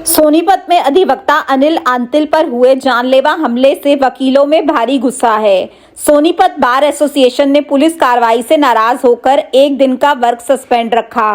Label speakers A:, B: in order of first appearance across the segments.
A: सोनीपत में अधिवक्ता अनिल आंतिल पर हुए जानलेवा हमले से वकीलों में भारी गुस्सा है। सोनीपत बार एसोसिएशन ने पुलिस कार्रवाई से नाराज होकर एक दिन का वर्क सस्पेंड रखा।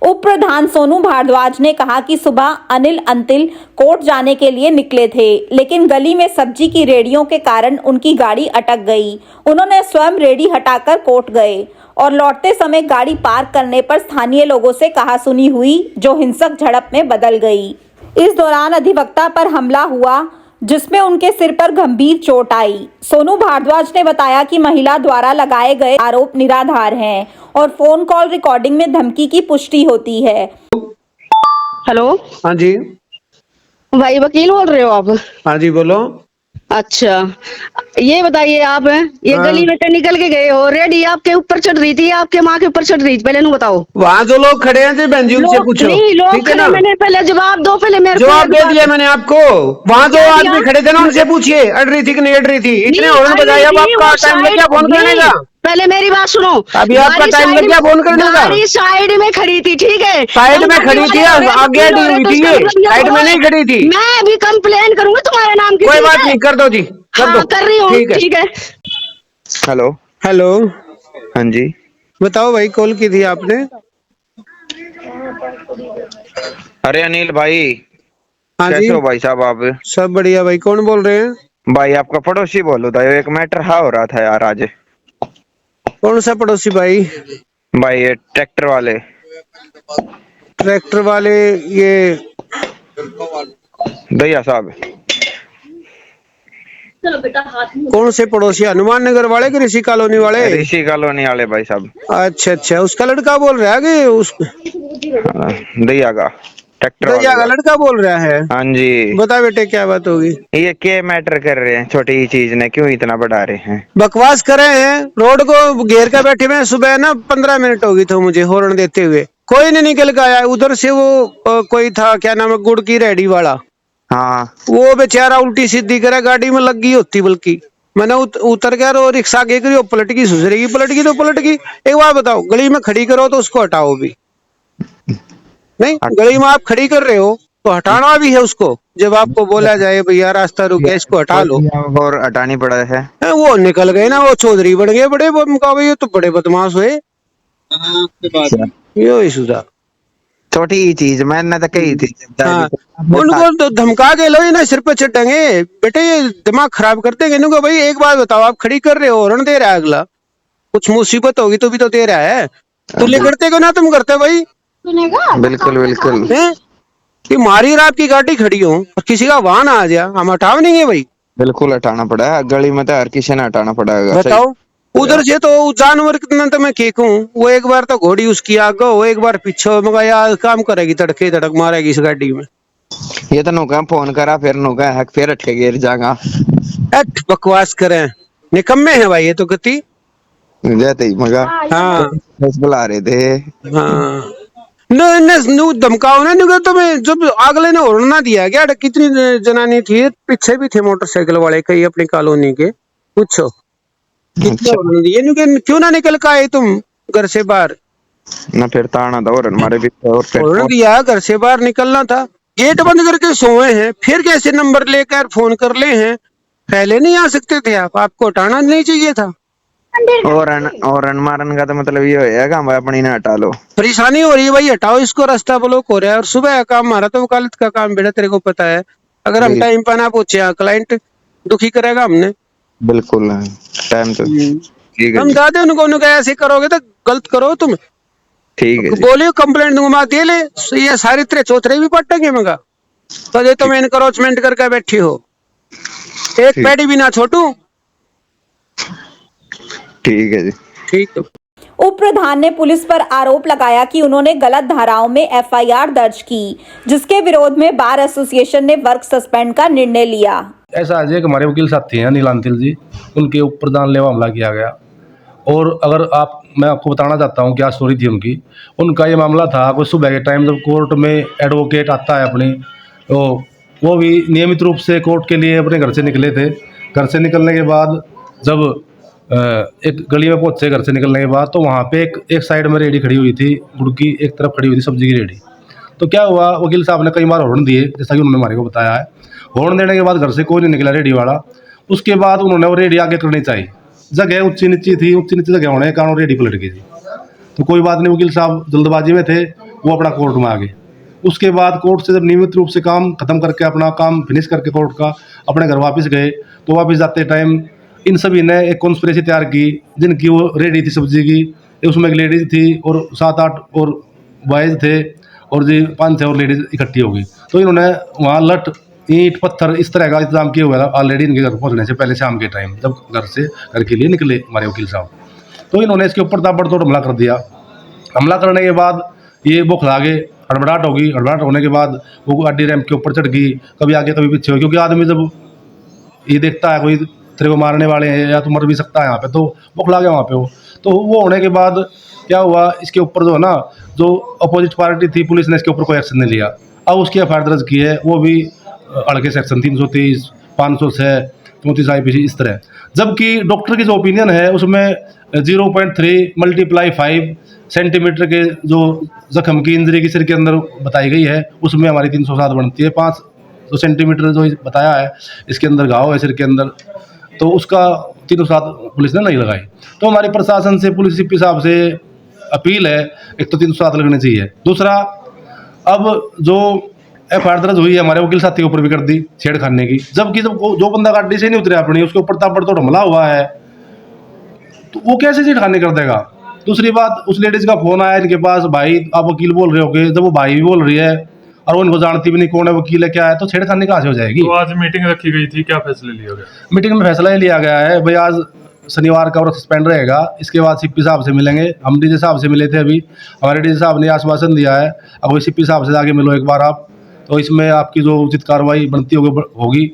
A: उप प्रधान सोनू भारद्वाज ने कहा कि सुबह अनिल अंतिल कोर्ट जाने के लिए निकले थे, लेकिन गली में सब्जी की रेहड़ियों के कारण उनकी गाड़ी अटक गई। उन्होंने स्वयं रेहड़ी हटाकर कोर्ट गए और लौटते समय गाड़ी पार्क करने पर स्थानीय लोगों से कहासुनी हुई, जो हिंसक झड़प में बदल गई। इस दौरान अधिवक्ता पर हमला हुआ, जिसमें उनके सिर पर गंभीर चोट आई। सोनू भारद्वाज ने बताया कि महिला द्वारा लगाए गए आरोप निराधार हैं और फोन कॉल रिकॉर्डिंग में धमकी की पुष्टि होती है।
B: हेलो,
C: हाँ जी।
B: भाई वकील बोल रहे हो आप?
C: हाँ जी, बोलो।
B: अच्छा, ये बताइए, आप ये
C: हाँ।
B: गली में से निकल के गए हो, रेडी आपके ऊपर चढ़ रही थी, आपके माँ के ऊपर चढ़ रही थी, पहले नु बताओ।
C: वहाँ जो लोग खड़े हैं बहन जी, उनसे पूछो।
B: नहीं, लोग
C: ठीक है
B: खड़े,
C: ना?
B: मैंने पहले जवाब दो, पहले मेरे
C: जवाब दे दिया मैंने आपको। वहाँ जो
B: क्या
C: आदमी
B: दिया?
C: खड़े थे ना, उनसे पूछिए अड़ रही थी कि नहीं अड़ रही थी। इतने
B: नहीं,
C: हॉर्न बजाया, अब
B: नहीं,
C: आपका
B: वो
C: टाइम लग गया फोन करने का।
B: पहले मेरी बात सुनो।
C: अभी आपका टाइम लग गया फोन करने का।
B: गाड़ी साइड में खड़ी थी, ठीक है?
C: साइड में खड़ी थी, आगे अड़ी हुई थी, ये साइड में नहीं खड़ी थी।
B: मैं अभी कंप्लेन करूंगा तुम्हारे नाम की।
C: कोई बात नहीं, कर दो जी, कर दो।
B: हाँ, कर रही हूँ, ठीक है।
D: हेलो।
C: हेलो,
D: हाँ जी,
C: बताओ भाई, कॉल की थी आपने?
D: अरे अनिल भाई,
C: हाँ जी,
D: कैसे हो भाई साहब आप?
C: सब बढ़िया भाई। कौन बोल रहे हैं?
D: भाई आपका पड़ोसी बोलो था, एक मैटर हो रहा था यार आज।
C: कौन सा पड़ोसी भाई?
D: भाई ये ट्रैक्टर वाले।
C: ट्रैक्टर वाले? ये
D: दैया साहब।
C: कौन से पड़ोसी? हनुमान नगर वाले कि ऋषि कॉलोनी वाले?
D: ऋषि कॉलोनी वाले भाई साहब।
C: अच्छा अच्छा, उसका लड़का बोल रहा है कि उस
D: दैया का ट्रैक्टर
C: दैया का
D: वाले।
C: लड़का बोल रहा है?
D: हाँ जी।
C: बता बेटे, क्या बात होगी?
D: ये क्या मैटर कर रहे हैं, छोटी ही चीज ने क्यों इतना बढ़ा रहे हैं?
C: बकवास कर रहे हैं, रोड को घेर कर बैठे हुए हैं। सुबह ना 15 मिनट हो गई थे मुझे हॉर्न देते हुए, कोई नहीं निकल के आया। उधर से वो कोई था, क्या नाम है, गुड़ की रेहड़ी वाला,
D: हाँ।
C: वो बेचारा उल्टी सीधी करे, गाड़ी में लग गई होती। बल्कि मैंने उतर गया और रिक्शा आगे करी, वो पलट गई, सुसरेगी पलट गई तो पलट गई। एक बार बताओ, गली में खड़ी करो तो उसको हटाओ भी नहीं, गली में आप खड़ी कर रहे हो तो हटाना भी है उसको। जब आपको बोला जाए भैया रास्ता रुक गया, इसको हटा लो,
D: और हटानी पड़ा है।
C: वो निकल गए ना, वो चौधरी बन गए बड़े। ये तो बड़े बदमाश हुए। यो सुधा
D: छोटी ही चीज मैंने तो कही थी।
C: हाँ, उनको तो धमका के लो, ना सिर पे चढ़ेंगे बेटे, ये दिमाग खराब करते हैं इनको। भाई एक बात बताओ, आप खड़ी कर रहे हो, हॉर्न दे रहा है अगला, कुछ मुसीबत होगी तो भी तो दे रहा है। तो ले करते को ना, तुम करते भाई।
D: बिल्कुल बिल्कुल।
C: कि मारी रात की गाड़ी खड़ी हो और किसी का वाहन आ गया, हम हटाव नहीं है भाई।
D: बिल्कुल हटाना पड़ा है, गली में तो हर किसी ने हटाना पड़ेगा।
C: बताओ, उधर से तो जानवर कितना तो मैं खेकूं, वो एक बार तो घोड़ी उसकी आगे हो, एक बार पीछे, मगर यार काम करेगी, तड़के धड़क मारेगी इस गाड़ी में।
D: ये तो नुका फोन करा, फिर नुका है, फिर अटके गिर जागा।
C: बकवास करें, निकम्मे है भाई ये तो गति।
D: जाते ही मगा।
C: हाँ,
D: बस बुला रहे थे।
C: हाँ, न धमकाओ ना, निको तुम्हें जब अगले ने हॉर्न ना दिया क्या? कितनी जनानी थी, पीछे भी थे मोटरसाइकिल वाले कई अपनी कॉलोनी के, पूछो कितने हॉर्न दिए। क्यों ना निकल के आए तुम घर से बाहर?
D: ना फिर ताना था और हमारे भी
C: हॉर्न दिया, घर से बाहर निकलना था। गेट बंद करके सोए हैं, फिर कैसे नंबर लेकर फोन कर ले हैं? पहले नहीं आ सकते थे आप? आपको हटाना नहीं चाहिए था।
D: और मारन का तो मतलब ये होएगा हम अपनी ना हटा लो।
C: परेशानी हो रही है भाई, हटाओ इसको, रास्ता ब्लॉक हो रहा है। और सुबह का काम हमारा तो वकालत का काम बेटा, तेरे को पता है। अगर हम टाइम पर ना पहुंचे, क्लाइंट दुखी करेगा हमने।
D: बिल्कुल टाइम तो ठीक है।
C: हम दादे उनको ऐसे करोगे तो गलत करो तुम।
D: ठीक है,
C: बोलियो कंप्लेंट दूंगा, दे ले, ये सारे तेरे चौथरे भी पटेंगे मगा। तो ये तुम एनक्रोचमेंट करके बैठी हो, एक पैडी भी ना छोटू।
D: ठीक है जी,
C: ठीक है।
A: उप प्रधान ने पुलिस पर आरोप लगाया कि उन्होंने गलत धाराओं में एफआईआर दर्ज की, जिसके विरोध में बार एसोसिएशन ने वर्क सस्पेंड का निर्णय लिया।
E: ऐसा आज एक हमारे वकील साथी हैं अनिल आंतिल जी, उनके ऊपर जानलेवा हमला किया गया। और अगर मैं आपको बताना चाहता हूँ क्या स्टोरी थी उनकी। उनका ये मामला था कि सुबह के टाइम जब कोर्ट में एडवोकेट आता है अपनी, तो वो भी नियमित रूप से कोर्ट के लिए अपने घर से निकले थे। घर से निकलने के बाद जब एक गली में पहुंचे, घर से निकलने के बाद, तो वहाँ पे एक साइड में रेहड़ी खड़ी हुई थी, गुड़ की, एक तरफ खड़ी हुई थी सब्जी की रेहड़ी। तो क्या हुआ, वकील साहब ने कई बार हॉर्न दिए, जैसा कि उन्होंने हमारे को बताया है। हॉर्न देने के बाद घर से कोई नहीं निकला रेडी वाला। उसके बाद उन्होंने वो रेडी आगे करनी चाहिए, जगह ऊंची नीची थी, ऊंची नीची जगह होने के कारण रेडी पलट गई थी। तो कोई बात नहीं, वकील साहब जल्दबाजी में थे, वो अपना कोर्ट में आ गए। उसके बाद कोर्ट से जब नियमित रूप से काम खत्म करके, अपना काम फिनिश करके कोर्ट का अपने घर वापस गए, तो वापस जाते टाइम इन सभी ने एक कॉन्स्पिरेसी तैयार की, जिनकी वो रेडी थी सब्जी की। उसमें एक लेडीज थी और 7-8 और बॉयज थे, और जी 5-6 और लेडीज इकट्ठी हो गई। तो इन्होंने वहाँ लट, ईंट, पत्थर इस तरह का इंतजाम किया हुआ था ऑलरेडी इनके घर पहुँचने से पहले, शाम के टाइम जब घर के लिए निकले हमारे वकील साहब। तो इन्होंने इसके ऊपर ताबड़तोड़ हमला कर दिया। हमला करने के बाद ये बौखला गए, हड़बड़ाहट होगी। हड़बड़ाहट होने के बाद वो गाड़ी रैंप के ऊपर चढ़ गई, कभी आगे कभी पीछे हो, क्योंकि आदमी जब ये देखता है कोई तेरे को मारने वाले हैं या तो मर भी सकता है यहाँ पे, तो बौखला गया वहाँ पे वो। तो वो होने के बाद क्या हुआ, इसके ऊपर जो है ना, जो अपोजिट पार्टी थी, पुलिस ने इसके ऊपर कोई एक्शन नहीं लिया। अब उसकी एफआईआर दर्ज की है, वो भी हल्के सेक्शन 323, 506, 34 IPC इस तरह। जबकि डॉक्टर की जो ओपिनियन है उसमें 0.3 × 5 सेंटीमीटर के जो जख्म की इंजरी की सिर के अंदर बताई गई है, उसमें हमारी 307 बनती है। 5 सेंटीमीटर जो बताया है इसके अंदर घाव है सिर के अंदर, तो उसका 307 पुलिस ने नहीं लगाई। तो हमारी प्रशासन से, पुलिस CP साहब से अपील है, एक तो 307 लगनी चाहिए। दूसरा, अब जो एफआईआर दर्ज हुई है हमारे वकील साथी के ऊपर भी कर दी छेड़खानी की, जबकि जब जो बंदा गाड़ी से नहीं उतरे अपनी, उसके ऊपर ताबड़तोड़ हमला हुआ है, तो वो कैसे छेड़खानी कर देगा। दूसरी बात, उस लेडीज का फोन आया इनके पास, भाई आप वकील बोल रहे होगे, जब वो भाई भी बोल रही है और वो इनको जानती भी नहीं कौन है, वकील है, क्या है, तो छेड़खानी कहाँ से हो जाएगी।
F: तो आज मीटिंग रखी गई थी, क्या फैसले लिया गया?
E: मीटिंग में फैसला ये लिया गया है भाई, आज शनिवार का वर्क सस्पेंड रहेगा। इसके बाद CP साहब से मिलेंगे। हम DJ साहब से मिले थे अभी, हमारे DJ साहब ने आश्वासन दिया है, अब वही CP साहब से आगे मिलो एक बार आप, तो इसमें आपकी जो उचित कार्रवाई बनती होगी,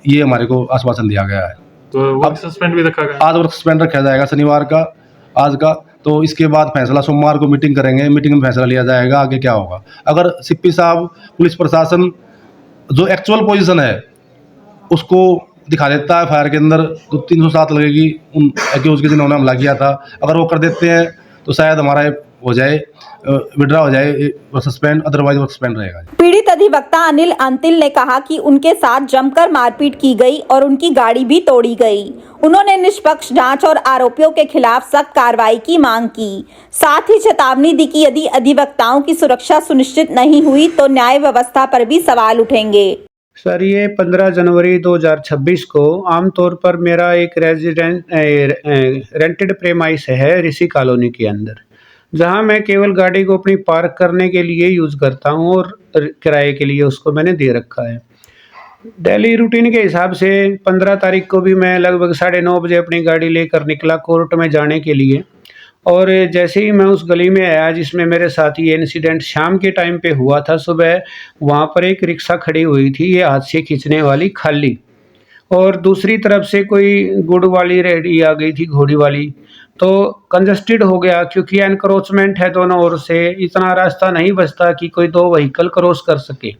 E: ये हमारे को आश्वासन दिया गया है।
F: तो वर्क सस्पेंड भी रखा गया?
E: आज वर्क सस्पेंड रखा जाएगा शनिवार का, आज का। तो इसके बाद फैसला सोमवार को मीटिंग करेंगे, मीटिंग में फैसला लिया जाएगा आगे क्या होगा। अगर CP साहब, पुलिस प्रशासन जो एक्चुअल पोजीशन है उसको दिखा देता है फायर के अंदर, तो 307 लगेगी उन एक्यूज के जिन्होंने हमला किया था। अगर वो कर देते हैं तो शायद हमारा हो जाए, विड्रा हो जाए सस्पेंड, अदरवाइज वो सस्पेंड रहेगा।
A: पीड़ित अधिवक्ता अनिल अंतिल ने कहा कि उनके साथ जमकर मारपीट की गई और उनकी गाड़ी भी तोड़ी गई। उन्होंने निष्पक्ष जांच और आरोपियों के खिलाफ सख्त कार्रवाई की मांग की। साथ ही चेतावनी दी कि यदि अधिवक्ताओं की सुरक्षा सुनिश्चित नहीं हुई तो न्याय व्यवस्था पर भी सवाल उठेंगे।
C: सर, ये 15 जनवरी 2026 को आमतौर पर मेरा एक रेंटेड प्रेमाइस है ऋषि कॉलोनी के अंदर, जहां मैं केवल गाड़ी को अपनी पार्क करने के लिए यूज़ करता हूं और किराए के लिए उसको मैंने दे रखा है। डेली रूटीन के हिसाब से 15 तारीख को भी मैं लगभग 9:30 बजे अपनी गाड़ी लेकर निकला कोर्ट में जाने के लिए, और जैसे ही मैं उस गली में आया जिसमें मेरे साथ ये इंसिडेंट शाम के टाइम पे हुआ था, सुबह वहाँ पर एक रिक्शा खड़ी हुई थी, ये हाथ से खींचने वाली खाली, और दूसरी तरफ से कोई गुड़ वाली रेडी आ गई थी, घोड़ी वाली। तो कंजस्टेड हो गया, क्योंकि एनक्रोचमेंट है दोनों ओर से, इतना रास्ता नहीं बचता कि कोई 2 व्हीकल क्रॉस कर सके।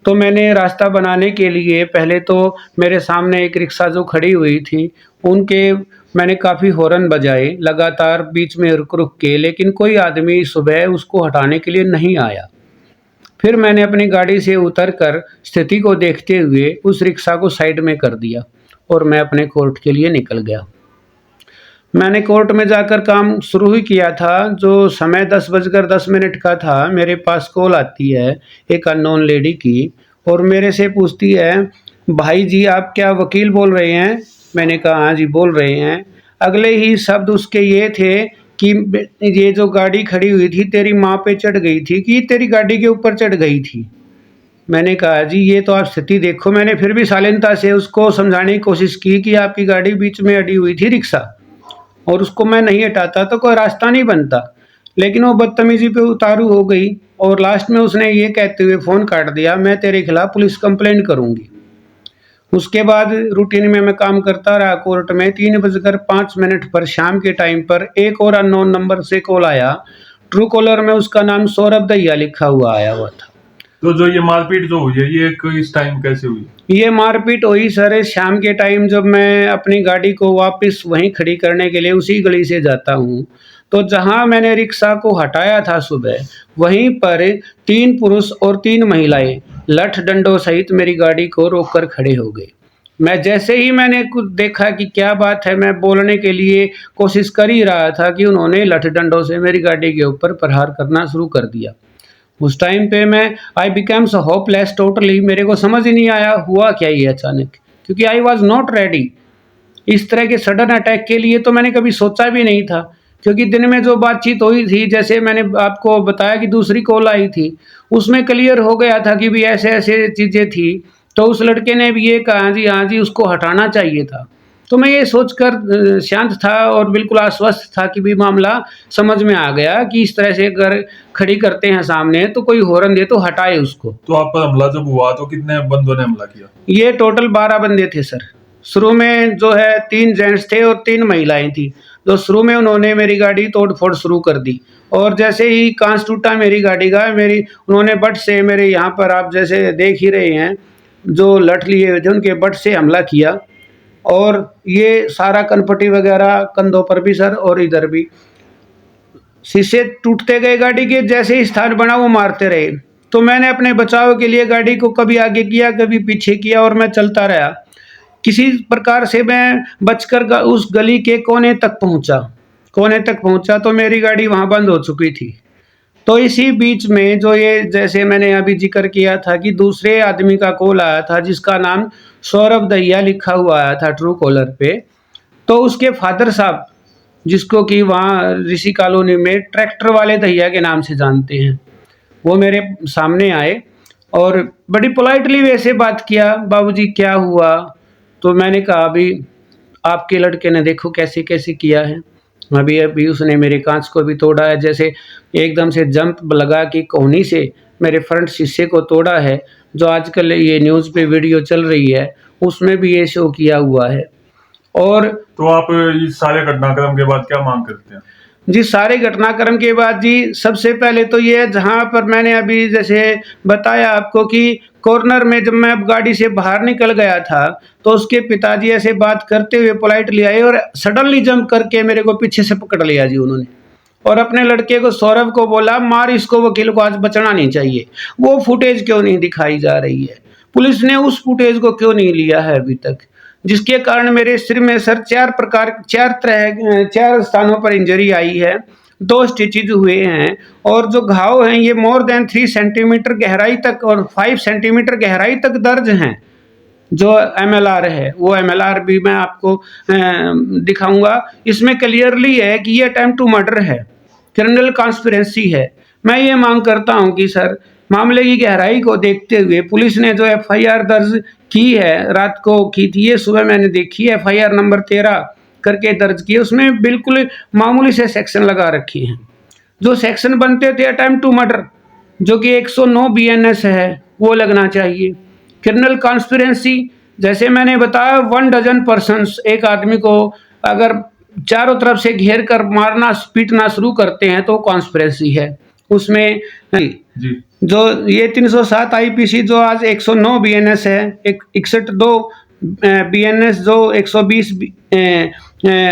C: तो मैंने रास्ता बनाने के लिए पहले तो मेरे सामने एक रिक्शा जो खड़ी हुई थी उनके मैंने काफ़ी हॉर्न बजाए लगातार बीच में रुक रुक के, लेकिन कोई आदमी सुबह उसको हटाने के लिए नहीं आया। फिर मैंने अपनी गाड़ी से उतरकर स्थिति को देखते हुए उस रिक्शा को साइड में कर दिया और मैं अपने कोर्ट के लिए निकल गया। मैंने कोर्ट में जाकर काम शुरू ही किया था। जो समय 10:10 का था, मेरे पास कॉल आती है एक अननोन लेडी की, और मेरे से पूछती है, भाई जी आप क्या वकील बोल रहे हैं? मैंने कहा हाँ जी बोल रहे हैं। अगले ही शब्द उसके ये थे कि ये जो गाड़ी खड़ी हुई थी तेरी माँ पे चढ़ गई थी कि तेरी गाड़ी के ऊपर चढ़ गई थी। मैंने कहा जी ये तो आप स्थिति देखो। मैंने फिर भी शालीनता से उसको समझाने की कोशिश की कि आपकी गाड़ी बीच में अड़ी हुई थी रिक्शा, और उसको मैं नहीं हटाता तो कोई रास्ता नहीं बनता, लेकिन वो बदतमीजी पे उतारू हो गई और लास्ट में उसने ये कहते हुए फ़ोन काट दिया, मैं तेरे खिलाफ़ पुलिस कंप्लेंट करूँगी। उसके बाद रूटीन में मैं काम करता रहा कोर्ट में। 3:05 पर शाम के टाइम पर एक और अननोन नंबर से कॉल आया। ट्रू कॉलर में उसका नाम सौरभ दैया लिखा हुआ आया हुआ था।
F: तो जो ये मारपीट जो हुई है ये इस टाइम कैसे हुई?
C: ये मारपीट हुई सर शाम के टाइम, जब मैं अपनी गाड़ी को वापस वहीं खड़ी करने के लिए उसी गली से जाता हूँ,
G: तो जहां मैंने रिक्शा को हटाया था सुबह, वहीं पर 3 पुरुष और 3 महिलाएं लठ डंडों सहित मेरी गाड़ी को रोककर खड़े हो गए। मैं जैसे ही मैंने कुछ देखा कि क्या बात है, मैं बोलने के लिए कोशिश कर ही रहा था कि उन्होंने लठ डंडों से मेरी गाड़ी के ऊपर प्रहार करना शुरू कर दिया। उस टाइम पे मैं I become so hopeless totally, मेरे को समझ ही नहीं आया हुआ क्या ये अचानक, क्योंकि आई वॉज नॉट रेडी। इस तरह के सडन अटैक के लिए तो मैंने कभी सोचा भी नहीं था, क्योंकि दिन में जो बातचीत हुई थी, जैसे मैंने आपको बताया कि दूसरी कॉल आई थी, उसमें क्लियर हो गया था कि भी ऐसे ऐसे चीज़ें थी। तो उस लड़के ने भी ये कहा जी हाँ जी उसको हटाना चाहिए था। तो मैं ये सोचकर शांत था और बिल्कुल आश्वस्त था कि भी मामला समझ में आ गया कि इस तरह से अगर खड़ी करते हैं सामने तो कोई हॉर्न दे तो हटाए उसको।
F: तो आप पर हमला जब हुआ तो कितने बंदों ने हमला किया?
G: ये टोटल 12 बंदे थे सर। शुरू में जो है 3 जेंट्स थे और 3 महिलाएं थी। जो शुरू में उन्होंने मेरी गाड़ी तोड़ फोड़ शुरू कर दी, और जैसे ही कांच टूटा मेरी गाड़ी का, उन्होंने बट से मेरे यहाँ पर आप जैसे देख ही रहे हैं, जो लठ लिए हुए थे उनके बट से हमला किया। और ये सारा कनपट्टी वगैरह कंधों पर भी सर, और इधर भी शीशे टूटते गए गाड़ी के, जैसे ही स्थान बना वो मारते रहे। तो मैंने अपने बचाव के लिए गाड़ी को कभी आगे किया कभी पीछे किया और मैं चलता रहा। किसी प्रकार से मैं बचकर उस गली के कोने तक पहुंचा तो मेरी गाड़ी वहां बंद हो चुकी थी। तो इसी बीच में जो ये जैसे मैंने अभी जिक्र किया था कि दूसरे आदमी का कॉल आया था जिसका नाम सौरभ दहिया लिखा हुआ आया था ट्रू कॉलर पे। तो उसके फादर साहब, जिसको कि वहाँ ऋषि कॉलोनी में ट्रैक्टर वाले दहिया के नाम से जानते हैं, वो मेरे सामने आए और बड़ी पोलाइटली वैसे बात किया, बाबूजी क्या हुआ? तो मैंने कहा अभी आपके लड़के ने देखो कैसे कैसे किया है, अभी उसने मेरे कांच को भी तोड़ा है, जैसे एकदम से जंप लगा कि कोहनी से मेरे फ्रंट शीशे को तोड़ा है। जो आजकल ये न्यूज़ पे वीडियो चल रही है उसमें भी ये शो किया हुआ है। और
F: तो आप इस सारे घटनाक्रम के बाद क्या मांग करते हैं?
G: जी सारे घटनाक्रम के बाद जी सबसे पहले तो ये जहाँ पर मैंने अभी जैसे बताया आपको कि कॉर्नर में जब मैं गाड़ी से बाहर निकल गया था तो उसके पिताजी ऐसे बात करते हुए पोलाइटली आए और सडनली जंप करके मेरे को पीछे से पकड़ लिया जी उन्होंने, और अपने लड़के को सौरभ को बोला मार इसको, वकील को आज बचना नहीं चाहिए। वो फुटेज क्यों नहीं दिखाई जा रही है? पुलिस ने उस फुटेज को क्यों नहीं लिया है अभी तक? जिसके कारण मेरे सिर में सर 4 स्थानों पर इंजरी आई है, 2 स्टिचेज हुए हैं, और जो घाव हैं ये मोर देन 3 सेंटीमीटर गहराई तक और 5 सेंटीमीटर गहराई तक दर्ज हैं। जो MLR है वो MLR भी मैं आपको दिखाऊंगा। इसमें क्लियरली है कि ये अटेम्प्ट टू मर्डर है, क्रिमिनल कॉन्स्पिरेसी है। मैं ये मांग करता हूं कि सर मामले की गहराई को देखते हुए पुलिस ने जो FIR दर्ज की है, रात को की थी, ये सुबह मैंने देखी है, FIR नंबर 13 करके दर्ज की है। उसमें बिल्कुल मामूली से सेक्शन लगा रखे हैं। जो सेक्शन बनते थे अटेम्प्ट टू मर्डर, जो कि 109 BNS है, वो लगना चाहिए। क्रिमिनल कॉन्स्पिरेसी जैसे मैंने बताया 1 डजन पर्सन्स, एक आदमी को अगर चारों तरफ से घेर कर मारना पीटना शुरू करते हैं तो कॉन्स्पिरेसी है। उसमें
F: जी
G: जो ये 307 IPC जो आज 109 BNS है, 61 BNS जो 120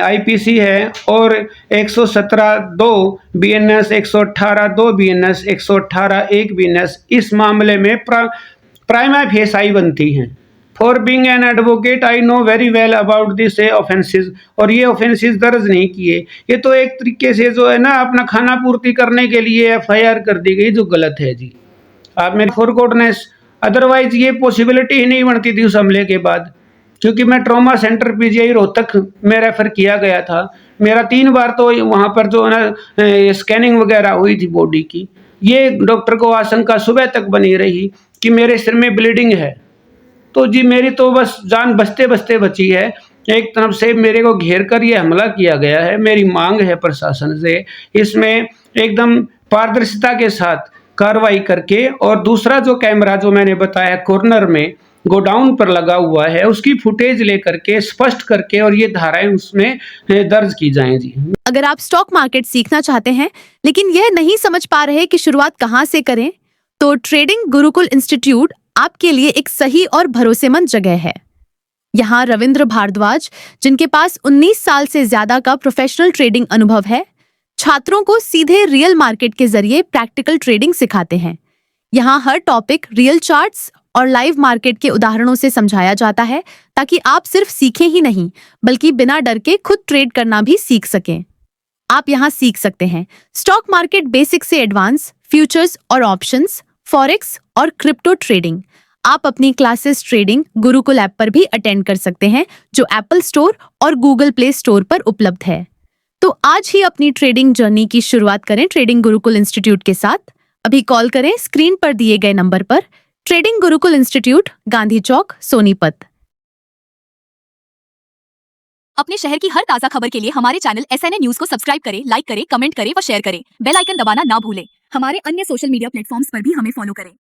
G: IPC है, और 117 BNS, 118 BNS, 118 BNS इस मामले में प्राइमा फेसाई बनती हैं। For being an advocate I know very well about this offences, और ये ऑफेंसेस दर्ज नहीं किए। ये तो एक तरीके से जो है ना अपना खाना पूर्ति करने के लिए FIR कर दी गई, जो गलत है जी। आप मेरे फॉर कोर्टनेस, अदरवाइज ये पॉसिबिलिटी ही नहीं बनती थी उस हमले के बाद, क्योंकि मैं ट्रॉमा सेंटर PGI रोहतक में रेफर किया गया था। मेरा 3 बार तो वहाँ पर जो है ना स्कैनिंग वगैरह हुई थी बॉडी की। ये डॉक्टर को आशंका सुबह तक बनी रही कि मेरे सिर में ब्लीडिंग है। तो जी मेरी तो बस जान बचते बचते बची है। एक तरफ से मेरे को घेर कर ये हमला किया गया है। मेरी मांग है प्रशासन से इसमें एकदम पारदर्शिता के साथ कार्रवाई करके, और दूसरा जो कैमरा जो मैंने बताया कॉर्नर में गोडाउन पर लगा हुआ है, उसकी फुटेज लेकर के स्पष्ट करके और ये धाराएं उसमें दर्ज की जाएं जी।
H: अगर आप स्टॉक मार्केट सीखना चाहते हैं लेकिन यह नहीं समझ पा रहे कि शुरुआत कहां से करें, तो ट्रेडिंग गुरुकुल इंस्टीट्यूट आपके लिए एक सही और भरोसेमंद जगह है। यहाँ रविंद्र भारद्वाज, जिनके पास 19 साल से ज्यादा का प्रोफेशनल ट्रेडिंग अनुभव है, छात्रों को सीधे रियल मार्केट के जरिए प्रैक्टिकल ट्रेडिंग सिखाते हैं। यहाँ हर टॉपिक रियल चार्ट्स और लाइव मार्केट के उदाहरणों से समझाया जाता है ताकि आप सिर्फ सीखें ही नहीं बल्कि बिना डर के खुद ट्रेड करना भी सीख सकें। आप यहाँ सीख सकते हैं स्टॉक मार्केट बेसिक से एडवांस, फ्यूचर्स और ऑप्शंस, फॉरेक्स और क्रिप्टो ट्रेडिंग। आप अपनी क्लासेस ट्रेडिंग गुरुकुल ऐप पर भी अटेंड कर सकते हैं जो एप्पल स्टोर और गूगल प्ले स्टोर पर उपलब्ध है। तो आज ही अपनी ट्रेडिंग जर्नी की शुरुआत करें ट्रेडिंग गुरुकुल इंस्टीट्यूट के साथ। अभी कॉल करें स्क्रीन पर दिए गए नंबर पर। ट्रेडिंग गुरुकुल इंस्टीट्यूट, गांधी चौक, सोनीपत।
I: अपने शहर की हर ताजा खबर के लिए हमारे चैनल SNA न्यूज को सब्सक्राइब करें, लाइक करें, कमेंट करें व शेयर करें। बेल आइकन दबाना ना भूलें। हमारे अन्य सोशल मीडिया प्लेटफॉर्म्स पर भी हमें फॉलो करें।